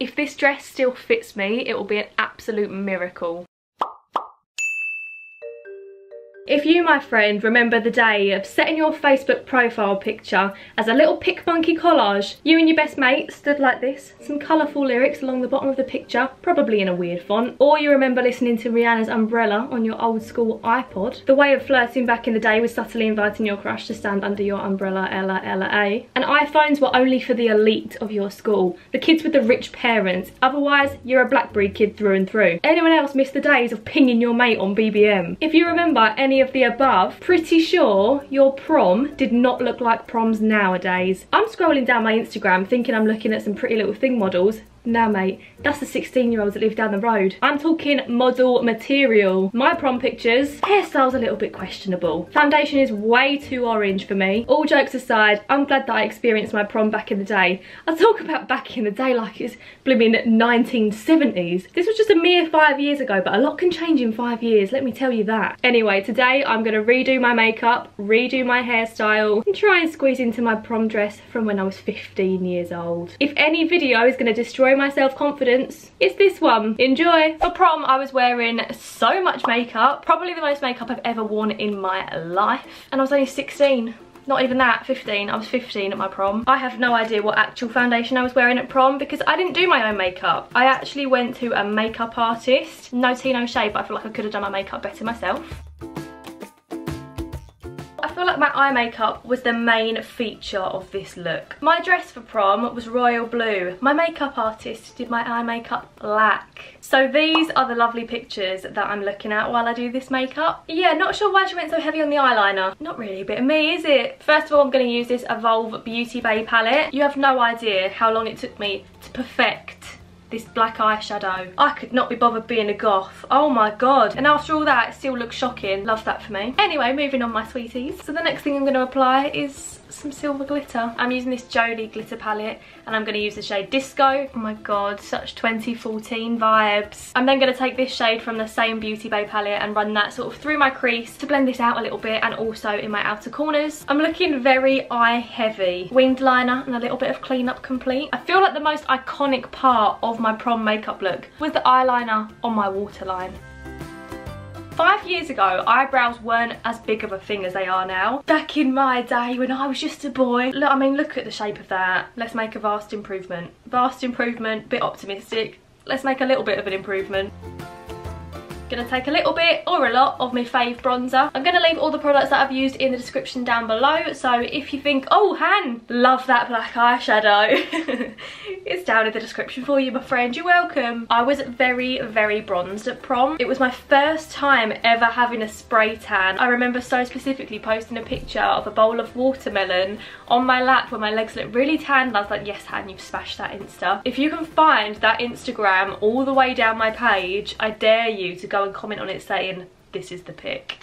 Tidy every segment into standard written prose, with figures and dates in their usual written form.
If this dress still fits me, it will be an absolute miracle. If you, my friend, remember the day of setting your Facebook profile picture as a little pick monkey collage, you and your best mate stood like this, some colourful lyrics along the bottom of the picture, probably in a weird font, or you remember listening to Rihanna's Umbrella on your old school iPod, the way of flirting back in the day was subtly inviting your crush to stand under your umbrella, Ella, Ella, A. And iPhones were only for the elite of your school, the kids with the rich parents, otherwise you're a Blackberry kid through and through. Anyone else miss the days of pinging your mate on BBM? If you remember any of the above, pretty sure your prom did not look like proms nowadays. I'm scrolling down my Instagram thinking I'm looking at some Pretty Little Thing models. Nah mate, that's the 16-year-olds that live down the road. I'm talking model material. My prom pictures, hairstyle's a little bit questionable. Foundation is way too orange for me. All jokes aside, I'm glad that I experienced my prom back in the day. I talk about back in the day like it's blooming 1970s. This was just a mere 5 years ago, but a lot can change in 5 years, let me tell you that. Anyway, today I'm gonna redo my makeup, redo my hairstyle, and try and squeeze into my prom dress from when I was 15 years old. If any video is gonna destroy my self-confidence, it's this one. Enjoy! For prom I was wearing so much makeup, probably the most makeup I've ever worn in my life, and I was only 16. Not even that, 15. I was 15 at my prom. I have no idea what actual foundation I was wearing at prom because I didn't do my own makeup. I actually went to a makeup artist. No tea, no shade, but I feel like I could have done my makeup better myself. I feel like my eye makeup was the main feature of this look. My dress for prom was royal blue. My makeup artist did my eye makeup black. So these are the lovely pictures that I'm looking at while I do this makeup. Yeah, not sure why she went so heavy on the eyeliner. Not really a bit of me, is it? First of all, I'm going to use this Evolve Beauty Bay palette. You have no idea how long it took me to perfect this black eyeshadow. I could not be bothered being a goth. Oh my god. And after all that, it still looks shocking. Love that for me. Anyway, moving on, my sweeties. So the next thing I'm going to apply is some silver glitter. I'm using this Jolie glitter palette and I'm going to use the shade Disco. Oh my god, such 2014 vibes. I'm then going to take this shade from the same Beauty Bay palette and run that sort of through my crease to blend this out a little bit and also in my outer corners. I'm looking very eye heavy. Winged liner and a little bit of cleanup complete. I feel like the most iconic part of my prom makeup look was the eyeliner on my waterline. 5 years ago, eyebrows weren't as big of a thing as they are now. Back in my day when I was just a boy. Look, I mean, look at the shape of that. Let's make a vast improvement. Vast improvement, bit optimistic. Let's make a little bit of an improvement. Gonna take a little bit or a lot of my fave bronzer. I'm gonna leave all the products that I've used in the description down below, so if you think, oh Han, love that black eyeshadow, it's down in the description for you, my friend, you're welcome. I was very, very bronzed at prom. It was my first time ever having a spray tan. I remember so specifically posting a picture of a bowl of watermelon on my lap when my legs looked really tanned. I was like, yes Han, you've smashed that Insta. If you can find that Instagram all the way down my page, I dare you to go and comment on it saying this is the pic.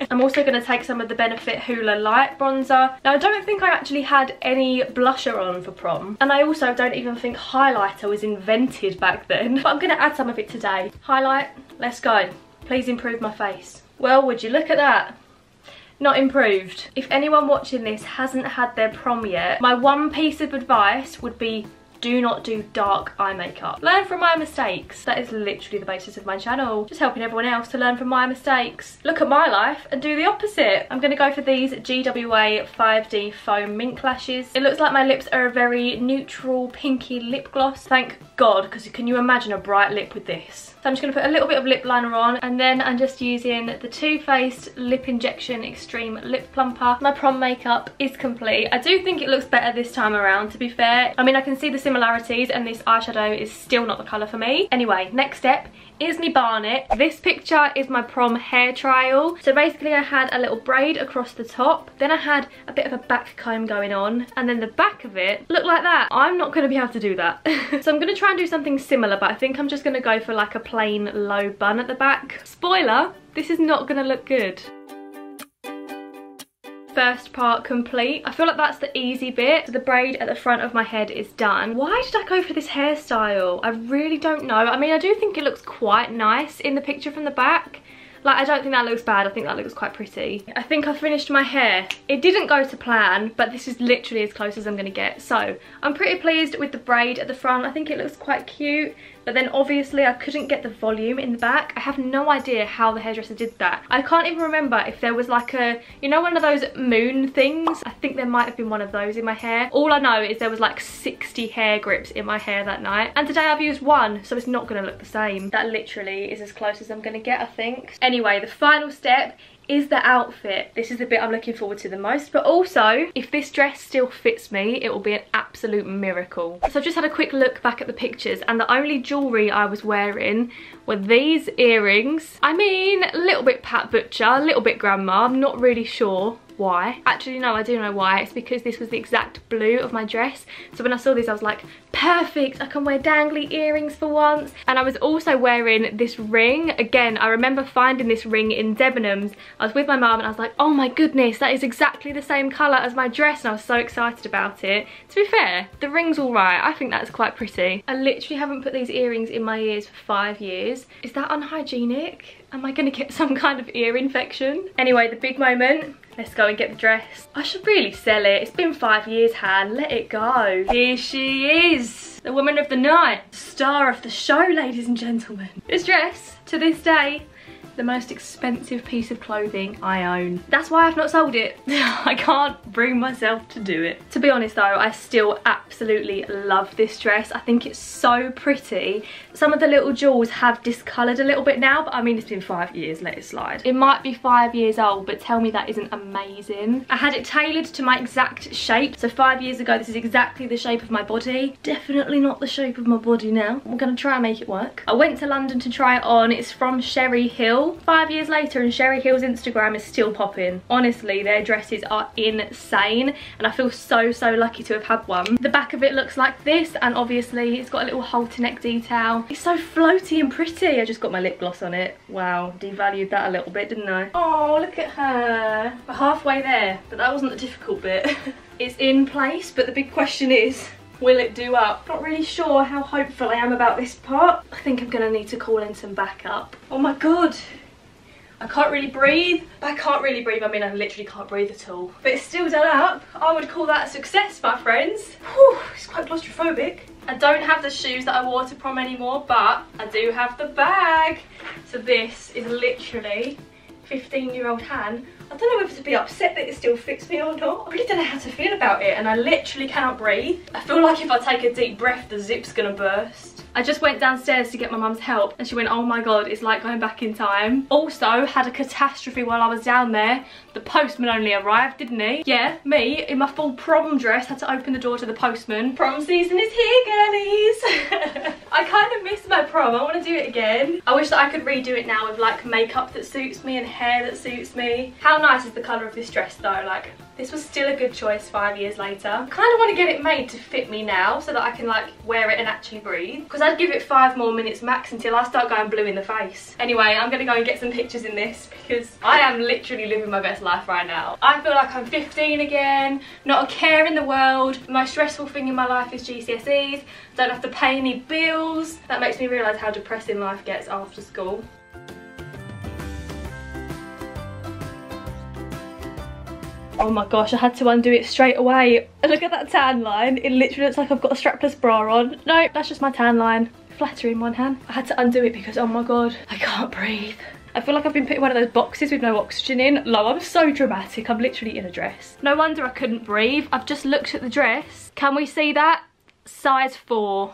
I'm also going to take some of the Benefit Hoola Light bronzer. Now I don't think I actually had any blusher on for prom, and I also don't even think highlighter was invented back then, but I'm going to add some of it today. Highlight, let's go. Please improve my face. Well, would you look at that? Not improved. If anyone watching this hasn't had their prom yet, my one piece of advice would be do not do dark eye makeup. Learn from my mistakes. That is literally the basis of my channel. Just helping everyone else to learn from my mistakes. Look at my life and do the opposite. I'm going to go for these GWA 5D Foam Mink Lashes. It looks like my lips are a very neutral pinky lip gloss. Thank God, because can you imagine a bright lip with this? So I'm just going to put a little bit of lip liner on, and then I'm just using the Too Faced Lip Injection Extreme Lip Plumper. My prom makeup is complete. I do think it looks better this time around, to be fair. I mean, I can see the similarities, and this eyeshadow is still not the colour for me. Anyway, next step is me barnet. This picture is my prom hair trial. So basically I had a little braid across the top, then I had a bit of a back comb going on, and then the back of it looked like that. I'm not going to be able to do that. So I'm going to try and do something similar, but I think I'm just going to go for like a plain low bun at the back. Spoiler, this is not going to look good. First part complete. I feel like that's the easy bit. So the braid at the front of my head is done. Why did I go for this hairstyle? I really don't know. I mean, I do think it looks quite nice in the picture from the back, Like, I don't think that looks bad. I think that looks quite pretty. I think I finished my hair. It didn't go to plan, but this is literally as close as I'm gonna get. So I'm pretty pleased with the braid at the front. I think it looks quite cute. But then obviously I couldn't get the volume in the back. I have no idea how the hairdresser did that. I can't even remember if there was like a, you know, one of those moon things? I think there might have been one of those in my hair. All I know is there was like 60 hair grips in my hair that night. And today I've used one, so it's not gonna look the same. That literally is as close as I'm gonna get, I think. Anyway, the final step is the outfit. This is the bit I'm looking forward to the most, but also if this dress still fits me, it will be an absolute miracle. So I've just had a quick look back at the pictures, and the only jewellery I was wearing were these earrings. I mean, a little bit Pat Butcher, a little bit grandma, I'm not really sure why. Actually no, I do know why. It's because this was the exact blue of my dress, so when I saw this I was like, perfect, I can wear dangly earrings for once. And I was also wearing this ring. Again, I remember finding this ring in Debenhams. I was with my mum and I was like, oh my goodness, that is exactly the same colour as my dress, and I was so excited about it. To be fair, the ring's alright. I think that's quite pretty. I literally haven't put these earrings in my ears for 5 years. Is that unhygienic? Am I gonna get some kind of ear infection? Anyway, the big moment. Let's go and get the dress. I should really sell it. It's been 5 years, Han. Let it go. Here she is. The woman of the night. Star of the show, ladies and gentlemen. This dress, to this day, the most expensive piece of clothing I own. That's why I've not sold it. I can't bring myself to do it. To be honest though, I still absolutely love this dress. I think it's so pretty. Some of the little jewels have discoloured a little bit now, but I mean, it's been 5 years, let it slide. It might be 5 years old, but tell me that isn't amazing. I had it tailored to my exact shape. So 5 years ago, this is exactly the shape of my body. Definitely not the shape of my body now. I'm gonna try and make it work. I went to London to try it on. It's from Sherry Hill. 5 years later and Sherry Hill's Instagram is still popping. Honestly, their dresses are insane and I feel so lucky to have had one. The back of it looks like this, and obviously it's got a little halter neck detail. It's so floaty and pretty. I just got my lip gloss on it. Wow, devalued that a little bit, didn't I? Oh, look at her. We're halfway there, but that wasn't the difficult bit. It's in place, but the big question is, will it do up? Not really sure how hopeful I am about this part. I think I'm gonna need to call in some backup. Oh my god. I can't really breathe. I can't really breathe, I mean I literally can't breathe at all. But it's still done up. I would call that a success, my friends. Whew, it's quite claustrophobic. I don't have the shoes that I wore to prom anymore, but I do have the bag. So this is literally 15-year-old Han. I don't know whether to be upset that it still fits me or not. I really don't know how to feel about it, and I literally cannot breathe. I feel like if I take a deep breath, the zip's gonna burst. I just went downstairs to get my mum's help and she went, oh my god, it's like going back in time. Also had a catastrophe while I was down there. The postman only arrived, didn't he? Yeah, me in my full prom dress had to open the door to the postman. Prom season is here, girlies. I kind of miss my prom. I want to do it again. I wish that I could redo it now with like makeup that suits me and hair that suits me. How nice is the colour of this dress though? Like, this was still a good choice 5 years later. I kind of want to get it made to fit me now so that I can like wear it and actually breathe. Because I'd give it 5 more minutes max until I start going blue in the face. Anyway, I'm going to go and get some pictures in this because I am literally living my best life right now. I feel like I'm 15 again, not a care in the world. The most stressful thing in my life is GCSEs. Don't have to pay any bills. That makes me realise how depressing life gets after school. Oh my gosh, I had to undo it straight away. Look at that tan line. It literally looks like I've got a strapless bra on. No, that's just my tan line. Flattering one hand. I had to undo it because, oh my god, I can't breathe. I feel like I've been put in one of those boxes with no oxygen in. No, I'm so dramatic. I'm literally in a dress. No wonder I couldn't breathe. I've just looked at the dress. Can we see that? Size 4.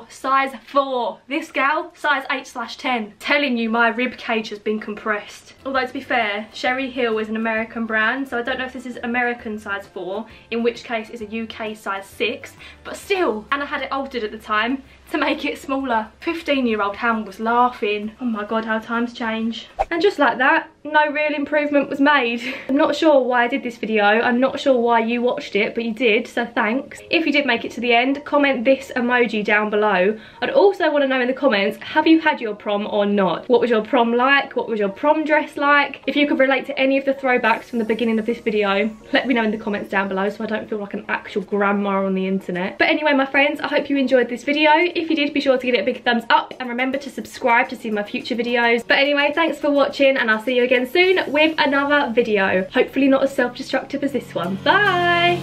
Size 4. This gal, size 8/10. Telling you my rib cage has been compressed. Although to be fair, Sherry Hill is an American brand, so I don't know if this is American size 4, in which case it's a UK size 6, but still. And I had it altered at the time to make it smaller. 15-year-old Han was laughing. Oh my god, how times change. And just like that, no real improvement was made. I'm not sure why I did this video. I'm not sure why you watched it, but you did, so thanks. If you did make it to the end, comment this emoji down below. I'd also want to know in the comments, have you had your prom or not? What was your prom like? What was your prom dress like? If you could relate to any of the throwbacks from the beginning of this video, let me know in the comments down below so I don't feel like an actual grandma on the internet. But anyway, my friends, I hope you enjoyed this video. If you did, be sure to give it a big thumbs up and remember to subscribe to see my future videos. But anyway, thanks for watching and I'll see you again soon with another video. Hopefully not as self-destructive as this one. Bye!